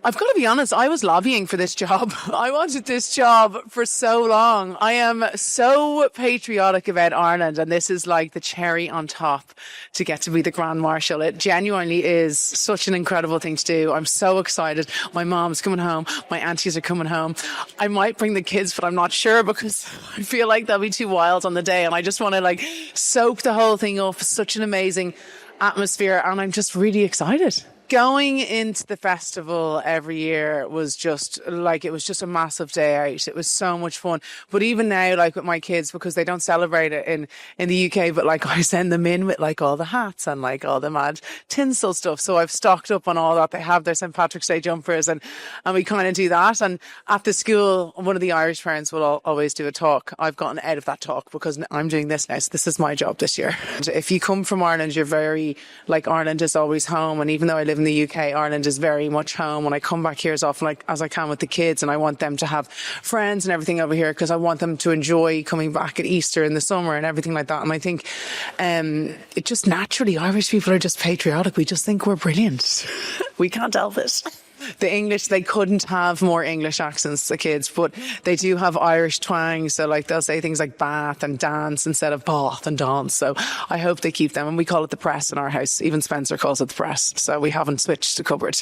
I've got to be honest, I was lobbying for this job. I wanted this job for so long. I am so patriotic about Ireland, and this is like the cherry on top to get to be the Grand Marshal. It genuinely is such an incredible thing to do. I'm so excited. My mom's coming home. My aunties are coming home. I might bring the kids, but I'm not sure because I feel like they'll be too wild on the day, and I just want to like soak the whole thing up. Such an amazing atmosphere, and I'm just really excited. Going into the festival every year was just like, it was just a massive day out. It was so much fun. But even now, like with my kids, because they don't celebrate it in the UK, but like I send them in with like all the hats and like all the mad tinsel stuff. So I've stocked up on all that. They have their St Patrick's Day jumpers and we kind of do that. And at the school, one of the Irish parents will always do a talk. I've gotten out of that talk because I'm doing this now. So this is my job this year. And if you come from Ireland, you're very like, Ireland is always home. And even though I live in the UK, Ireland is very much home. When I come back here as often like as I can with the kids, and I want them to have friends and everything over here because I want them to enjoy coming back at Easter in the summer and everything like that. And I think it just naturally, Irish people are just patriotic. We just think we're brilliant. We can't help it. The English, they couldn't have more English accents, the kids, but they do have Irish twang. So like they'll say things like bath and dance instead of bath and dance. So I hope they keep them. And we call it the press in our house. Even Spencer calls it the press. So we haven't switched the cupboard.